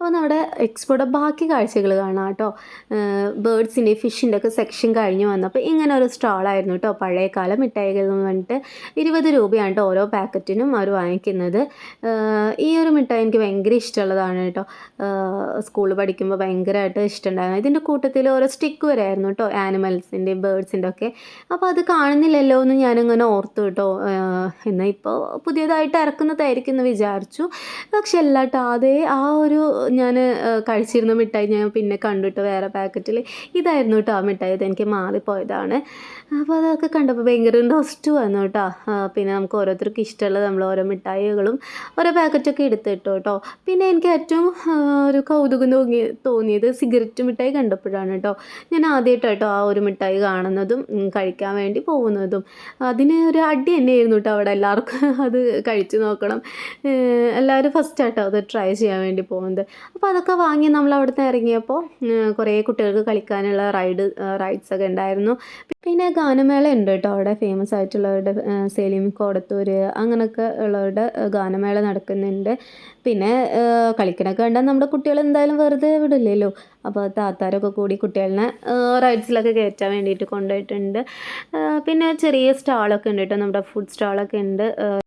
അപ്പോൾ നമ്മുടെ എക്സ്പോയുടെ ബാക്കി കാഴ്ചകൾ കാണാം കേട്ടോ. ബേർഡ്സിൻ്റെ ഫിഷിൻ്റെ ഒക്കെ സെക്ഷൻ കഴിഞ്ഞ് വന്നപ്പോൾ ഇങ്ങനെ ഒരു സ്റ്റാളായിരുന്നു കേട്ടോ. പഴയകാല മിഠായികൾ എന്ന് പറഞ്ഞിട്ട് 20 രൂപയാണ് കേട്ടോ ഓരോ പാക്കറ്റിനും അവർ വാങ്ങിക്കുന്നത്. ഈ ഒരു മിഠായി എനിക്ക് ഭയങ്കര ഇഷ്ടമുള്ളതാണ് കേട്ടോ. സ്കൂളിൽ പഠിക്കുമ്പോൾ ഭയങ്കരമായിട്ട് ഇഷ്ടമുണ്ടായിരുന്നു. ഇതിൻ്റെ കൂട്ടത്തിൽ ഓരോ സ്റ്റിക്ക് വരെയായിരുന്നു കേട്ടോ, ആനിമൽസിൻ്റെയും ബേർഡ്സിൻ്റെ ഒക്കെ. അപ്പോൾ അത് കാണുന്നില്ലല്ലോ എന്ന് ഞാനിങ്ങനെ ഓർത്തു കേട്ടോ. എന്നാൽ ഇപ്പോൾ പുതിയതായിട്ട് ഇറക്കുന്നതായിരിക്കും എന്ന് വിചാരിച്ചു. പക്ഷെ അല്ല കേട്ടോ, അതേ ആ ഒരു ഞാൻ കഴിച്ചിരുന്ന മിഠായി ഞാൻ പിന്നെ കണ്ടിട്ട് വേറെ പാക്കറ്റിൽ ഇതായിരുന്നു കേട്ടോ ആ മിഠായി. ഇതെനിക്ക് മാറിപ്പോയതാണ്. അപ്പോൾ അതൊക്കെ കണ്ടപ്പോൾ ഭയങ്കര ഇൻട്രസ്റ്റ് വന്നു കേട്ടോ. പിന്നെ നമുക്ക് ഓരോരുത്തർക്കും ഇഷ്ടമുള്ളത് നമ്മൾ ഓരോ മിഠായികളും ഓരോ പാക്കറ്റൊക്കെ എടുത്തിട്ടു കേട്ടോ. പിന്നെ എനിക്ക് ഏറ്റവും ഒരു കൗതുകം തോന്നിയത് സിഗരറ്റ് മിഠായി കണ്ടപ്പോഴാണ് കേട്ടോ. ഞാൻ ആദ്യമായിട്ടാണ് കേട്ടോ ആ ഒരു മിഠായി കാണുന്നതും കഴിക്കാൻ വേണ്ടി പോകുന്നതും. അതിന് ഒരു അടി തന്നെയായിരുന്നു കേട്ടോ അവിടെ. എല്ലാവർക്കും അത് കഴിച്ചു നോക്കണം, എല്ലാവരും ഫസ്റ്റ് ആയിട്ടോ അത് ട്രൈ ചെയ്യാൻ വേണ്ടി പോകുന്നത്. അപ്പോൾ അതൊക്കെ വാങ്ങി നമ്മൾ അവിടുന്ന് ഇറങ്ങിയപ്പോൾ കുറേ കുട്ടികൾക്ക് കളിക്കാനുള്ള റൈഡ്സൊക്കെ ഉണ്ടായിരുന്നു. പിന്നെ ഗാനമേള ഉണ്ട് കേട്ടോ അവിടെ. ഫേമസ് ആയിട്ടുള്ളവരുടെ സേലിം കോടത്തൂർ അങ്ങനെയൊക്കെ ഉള്ളവരുടെ ഗാനമേള നടക്കുന്നുണ്ട്. പിന്നെ കളിക്കണൊക്കെ കണ്ടാൽ നമ്മുടെ കുട്ടികൾ എന്തായാലും വെറുതെ വിടില്ലല്ലോ. അപ്പോൾ താത്താരൊക്കെ കൂടി കുട്ടികളെ റൈഡ്സിലൊക്കെ കയറ്റാൻ വേണ്ടിയിട്ട് കൊണ്ടുപോയിട്ടുണ്ട്. പിന്നെ ചെറിയ സ്റ്റാളൊക്കെ ഉണ്ട് കേട്ടോ, നമ്മുടെ ഫുഡ് സ്റ്റാളൊക്കെ ഉണ്ട്.